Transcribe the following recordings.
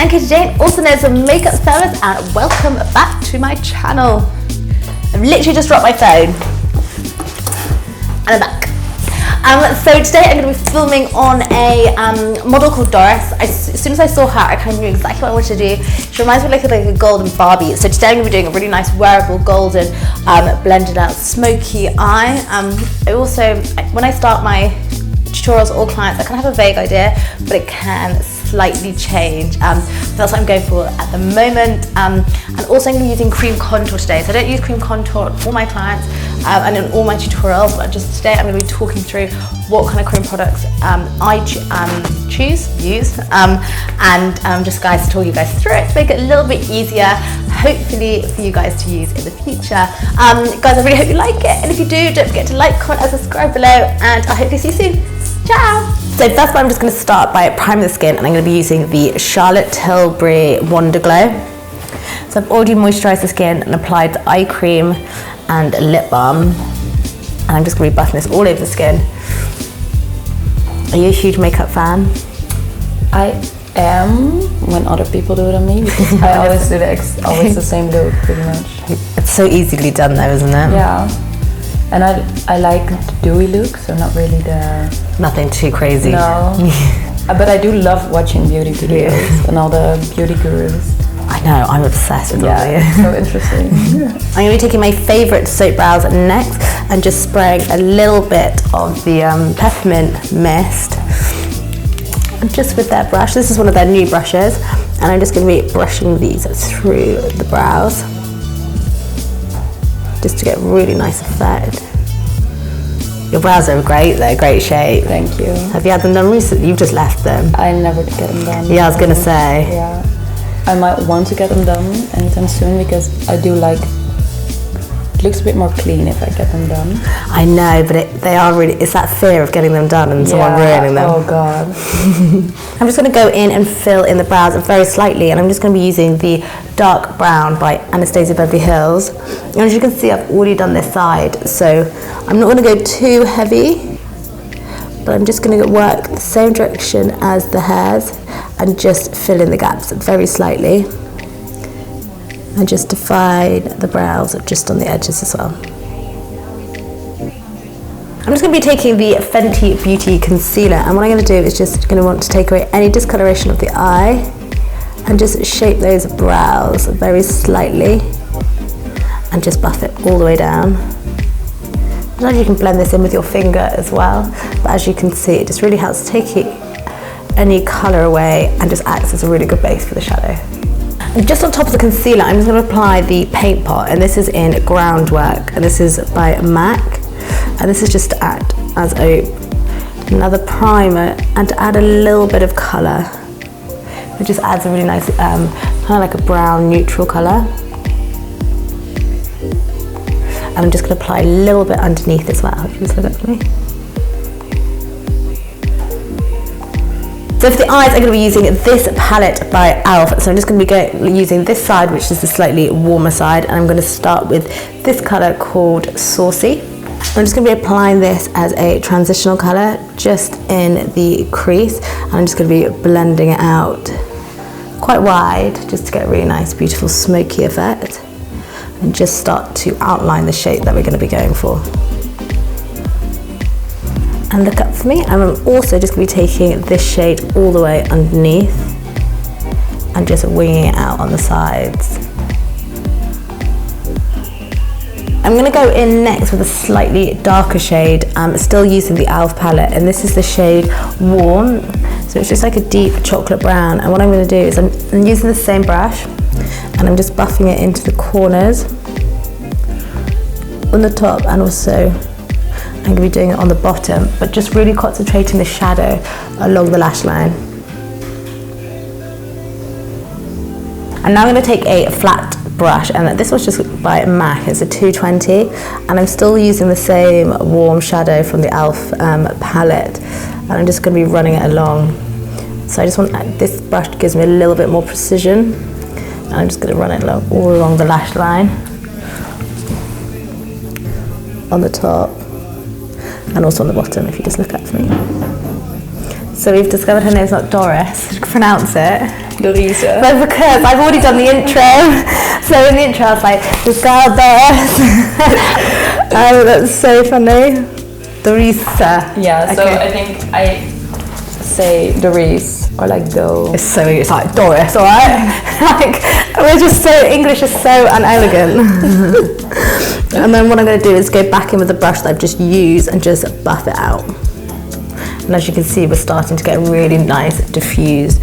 Bianca Jane, also known as a makeup service, and welcome back to my channel. I've literally just dropped my phone and I'm back. So today I'm going to be filming on a model called Dorise. As soon as I saw her, I kind of knew exactly what I wanted to do. She reminds me of like a golden Barbie. So today I'm going to be doing a really nice wearable golden blended out smoky eye. I also, when I start my tutorials, all clients, I kind of have a vague idea, but it can slightly change. That's what I'm going for at the moment. And also I'm going to be using cream contour today. So I don't use cream contour for my clients and in all my tutorials, but just today I'm going to be talking through what kind of cream products I use, and just guys to talk you guys through it to make it a little bit easier, hopefully for you guys to use in the future. Guys, I really hope you like it, and if you do, don't forget to like, comment and subscribe below, and I hope to see you soon. Ciao! So first of all, I'm just going to start by priming the skin, and I'm going to be using the Charlotte Tilbury Wonder Glow. So I've already moisturised the skin and applied the eye cream and lip balm, and I'm just going to be buffing this all over the skin. Are you a huge makeup fan? I am, when other people do it on me, because I always do always the same look pretty much. It's so easily done though, isn't it? Yeah. And I like the dewy look, so not really the... Nothing too crazy. No. But I do love watching beauty videos and all the beauty gurus. I know, I'm obsessed with all it's so interesting. I'm going to be taking my favourite soap brows next and just spraying a little bit of the peppermint mist. And just with their brush, this is one of their new brushes, and I'm just going to be brushing these through the brows, just to get a really nice effect. Your brows are great, they're great shape. Thank you. Have you had them done recently? You've just left them. I never get them done. Yeah, I was going to say. Yeah. I might want to get them done anytime soon, because I do like, it looks a bit more clean if I get them done. I know, but they are really, it's that fear of getting them done and someone ruining them. Oh God. I'm just going to go in and fill in the brows very slightly, and I'm just going to be using the Dark Brown by Anastasia Beverly Hills. And as you can see, I've already done this side, so I'm not going to go too heavy, but I'm just going to work the same direction as the hairs and just fill in the gaps very slightly, and just define the brows just on the edges as well. I'm just going to be taking the Fenty Beauty Concealer, and what I'm going to do is just going to want to take away any discoloration of the eye and just shape those brows very slightly and just buff it all the way down. Sometimes you can blend this in with your finger as well, but as you can see, it just really helps take any colour away and just acts as a really good base for the shadow. And just on top of the concealer, I'm just going to apply the paint pot, and this is in Groundwork, and this is by MAC, and this is just to act as another primer and to add a little bit of colour. It just adds a really nice kind of like a brown neutral colour. And I'm just going to apply a little bit underneath as well. Just look at me. So for the eyes, I'm going to be using this palette by e.l.f. So I'm just going to be using this side, which is the slightly warmer side, and I'm going to start with this colour called Saucy. I'm just going to be applying this as a transitional colour just in the crease, and I'm just going to be blending it out quite wide just to get a really nice, beautiful, smoky effect, and just start to outline the shape that we're going to be going for. And look up for me. I'm also just going to be taking this shade all the way underneath and just winging it out on the sides. I'm going to go in next with a slightly darker shade. I'm still using the e.l.f. palette, and this is the shade Warm. So it's just like a deep chocolate brown, and what I'm going to do is I'm using the same brush, and I'm just buffing it into the corners on the top, and also I'm going to be doing it on the bottom, but just really concentrating the shadow along the lash line. And now I'm going to take a flat brush, and this was just by MAC, it's a 220, and I'm still using the same warm shadow from the e.l.f. palette, and I'm just going to be running it along. So I just want, this brush gives me a little bit more precision, and I'm just going to run it all along the lash line, on the top, and also on the bottom if you just look up for me. So we've discovered her name's not Doris, pronounce it. Dorise. But because I've already done the intro, so in the intro I was like, this girl there. Oh, that's so funny. Dorise. Yeah, so okay. I think I say Dorise or like Do. It's like Doris, alright? Like, we're just so, English is so unelegant. And then what I'm going to do is go back in with the brush that I've just used and just buff it out. And as you can see, we're starting to get a really nice, diffused,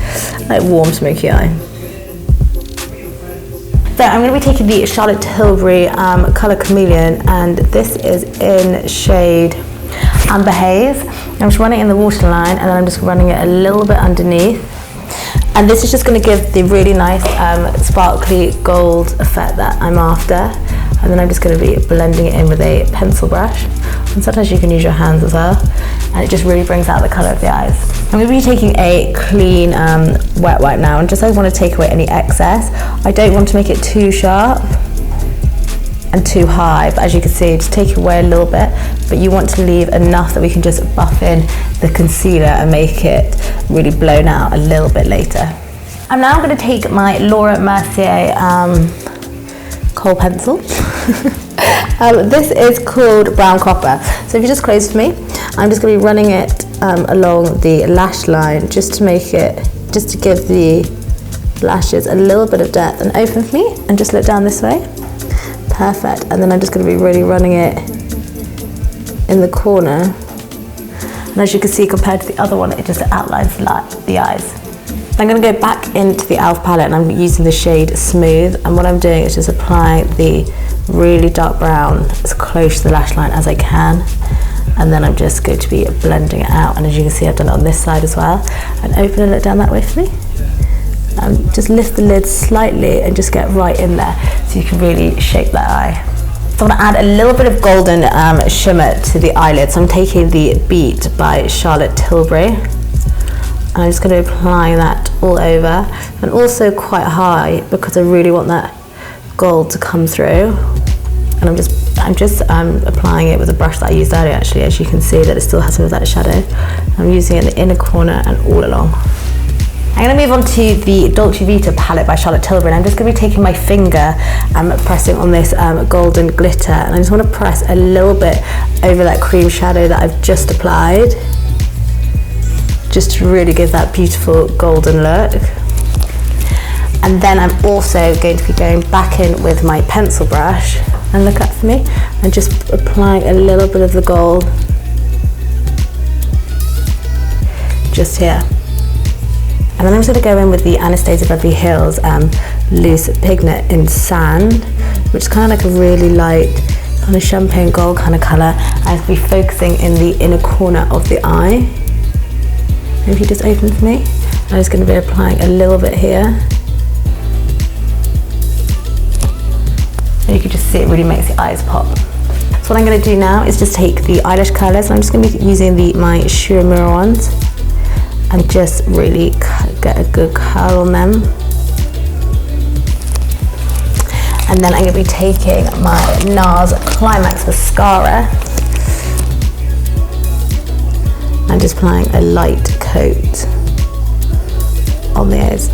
like warm, smoky eye. So I'm going to be taking the Charlotte Tilbury Colour Chameleon, and this is in shade Amber Haze. I'm just running it in the waterline, and then I'm just running it a little bit underneath. And this is just going to give the really nice sparkly gold effect that I'm after. And then I'm just going to be blending it in with a pencil brush. And sometimes you can use your hands as well. And it just really brings out the colour of the eyes. I'm going to be taking a clean wet wipe now, and just I want to take away any excess. I don't want to make it too sharp and too high, but as you can see, just take away a little bit, but you want to leave enough that we can just buff in the concealer and make it really blown out a little bit later. I'm now going to take my Laura Mercier kohl pencil. This is called Brown Copper. So if you just close for me, I'm just going to be running it along the lash line just to make it, just to give the lashes a little bit of depth. And open for me and just look down this way. Perfect. And then I'm just going to be really running it in the corner. And as you can see, compared to the other one, it just outlines the eyes. I'm going to go back into the e.l.f. palette, and I'm using the shade Smooth. And what I'm doing is just applying the really dark brown as close to the lash line as I can. And then I'm just going to be blending it out. And as you can see, I've done it on this side as well. And open it down that way for me. Just lift the lid slightly and just get right in there so you can really shape that eye. So I'm going to add a little bit of golden shimmer to the eyelid. So I'm taking the Beat by Charlotte Tilbury. And I'm just going to apply that all over, and also quite high because I really want that gold to come through. And I'm just applying it with a brush that I used earlier, actually, as you can see that it still has some of that shadow. I'm using it in the inner corner and all along. I'm going to move on to the Dolce Vita palette by Charlotte Tilbury, and I'm just going to be taking my finger and pressing on this golden glitter, and I just want to press a little bit over that cream shadow that I've just applied, just to really give that beautiful golden look. And then I'm also going to be going back in with my pencil brush, and look up for me, and just applying a little bit of the gold just here. And then I'm just going to go in with the Anastasia Beverly Hills Loose Pigment in Sand, which is kind of like a really light kind of champagne gold kind of colour. I'll be focusing in the inner corner of the eye. And if you just open for me, I'm just going to be applying a little bit here. And you can just see it really makes the eyes pop. So what I'm going to do now is just take the eyelash curlers, and I'm just going to be using my Shimmer ones, and just really get a good curl on them. And then I'm going to be taking my NARS Climax Mascara and just applying a light coat on the eyes.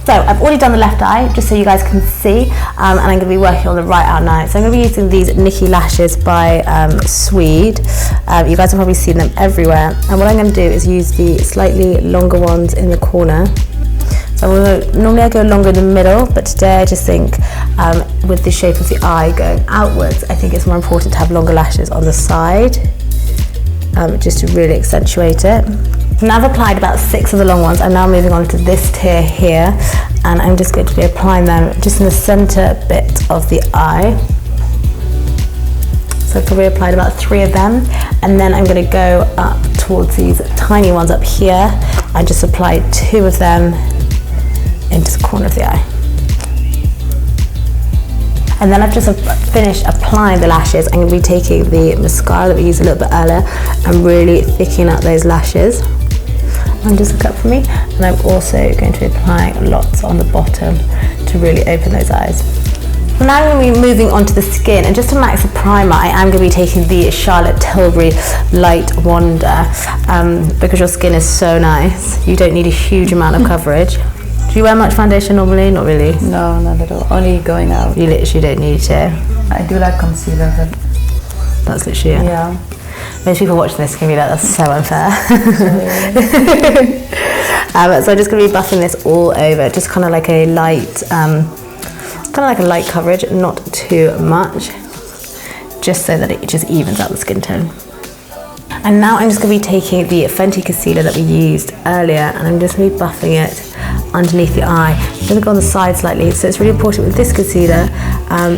So I've already done the left eye, just so you guys can see, and I'm going to be working on the right eye now. So I'm going to be using these Nikki lashes by Swede. You guys have probably seen them everywhere. And what I'm going to do is use the slightly longer ones in the corner. So normally I go longer in the middle, but today I just think with the shape of the eye going outwards, I think it's more important to have longer lashes on the side, just to really accentuate it. Now I've applied about 6 of the long ones. I'm now moving on to this tier here, and I'm just going to be applying them just in the center bit of the eye. So I've probably applied about 3 of them, and then I'm going to go up towards these tiny ones up here and just apply 2 of them into the corner of the eye. And then I've just finished applying the lashes. I'm going to be taking the mascara that we used a little bit earlier and really thickening up those lashes. And just look up for me. And I'm also going to be applying lots on the bottom to really open those eyes. Now I'm going to be moving on to the skin, and just to max the primer, I am going to be taking the Charlotte Tilbury Light Wonder, because your skin is so nice. You don't need a huge amount of coverage. Do you wear much foundation normally? Not really. No, not at all. Only going out. You literally don't need to. I do like concealer, but that's literally it. Yeah. Most people watching this can be like, that's so unfair. So I'm just going to be buffing this all over, just kind of like a light, coverage, not too much, just so that it just evens out the skin tone. And now I'm just going to be taking the Fenty concealer that we used earlier, and I'm just going to be buffing it underneath the eye. I'm going to go on the side slightly. So it's really important with this concealer,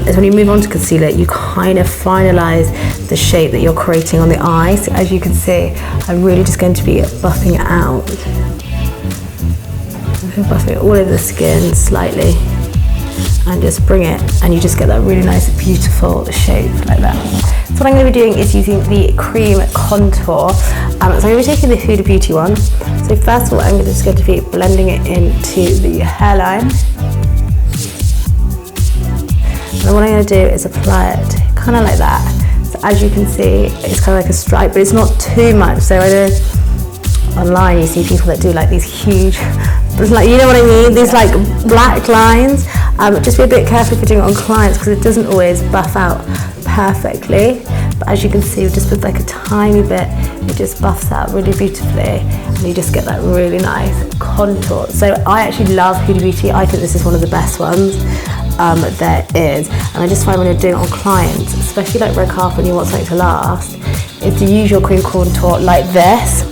is when you move on to concealer, you kind of finalize the shape that you're creating on the eye. So as you can see, I'm really just going to be buffing it out. I'm going to buff it all over the skin slightly, and just bring it, and you just get that really nice, beautiful shape like that. So what I'm going to be doing is using the cream contour. So I'm going to be taking the Huda Beauty one. So first of all, I'm just going to be blending it into the hairline. And what I'm going to do is apply it kind of like that. So as you can see, it's kind of like a stripe, but it's not too much. So I know online you see people that do like these huge, like, you know what I mean? These like black lines. Just be a bit careful if you're doing it on clients, because it doesn't always buff out perfectly. But as you can see, just with like a tiny bit, it just buffs out really beautifully, and you just get that really nice contour. So I actually love Huda Beauty. I think this is one of the best ones there is. And I just find when you're doing it on clients, especially like red carpet and you want something to last, is to use your cream contour like this,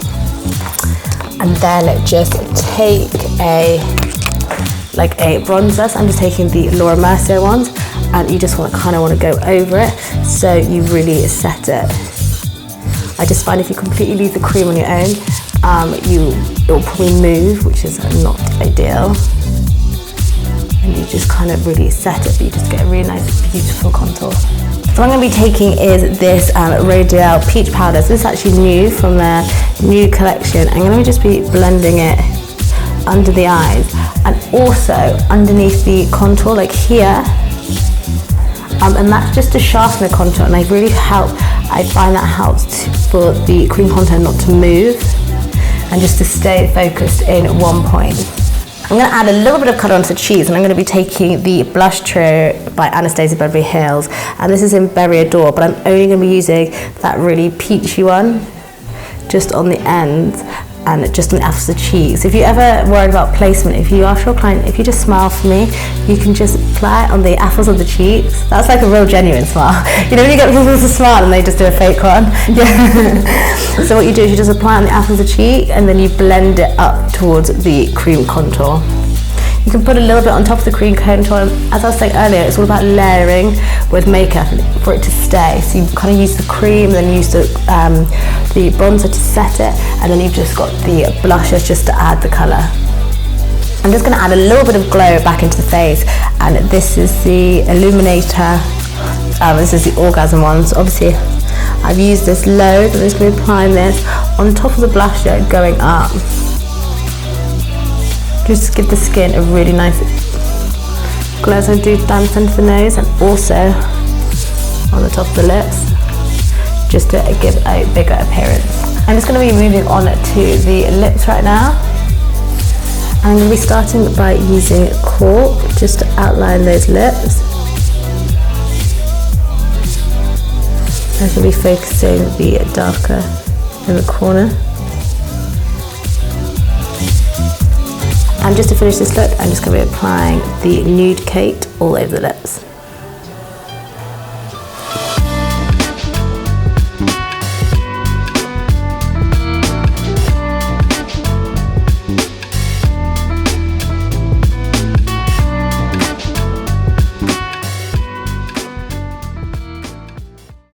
and then just take a bronzer. So I'm just taking the Laura Mercier ones, and you just kind of want to go over it, so you really set it. I just find if you completely leave the cream on your own, it will probably move, which is not ideal. And you just kind of really set it, but you just get a really nice, beautiful contour. So what I'm going to be taking is this Radial Peach Powder. So this is actually new from their new collection. I'm going to just be blending it under the eyes, and also underneath the contour, like here. And that's just to sharpen the contour, and I find that helps for the cream contour not to move, and just to stay focused in one point. I'm going to add a little bit of colour onto the cheeks, and I'm going to be taking the Blush Trio by Anastasia Beverly Hills, and this is in Berry Adore, but I'm only going to be using that really peachy one just on the ends, and just on the apples of the cheeks. If you're ever worried about placement, if you ask your client, if you just smile for me, you can just apply it on the apples of the cheeks. That's like a real genuine smile. You know when you get people to smile and they just do a fake one? Yeah. So what you do is you just apply it on the apples of the cheek, and then you blend it up towards the cream contour. You can put a little bit on top of the cream contour. As I was saying earlier, it's all about layering with makeup for it to stay. So you kind of use the cream, then use the bronzer to set it, and then you've just got the blushes just to add the colour. I'm just going to add a little bit of glow back into the face, and this is the Illuminator. This is the Orgasm one. So obviously I've used this loads. I'm just going to be applying this on top of the blusher going up. Just give the skin a really nice glow. So I do down the centre of the nose, and also on the top of the lips, just to give a bigger appearance. I'm just going to be moving on to the lips right now. I'm going to be starting by using Cork just to outline those lips. I'm going to be focusing the darker in the corner. And just to finish this look, I'm just going to be applying the Nude Cake all over the lips.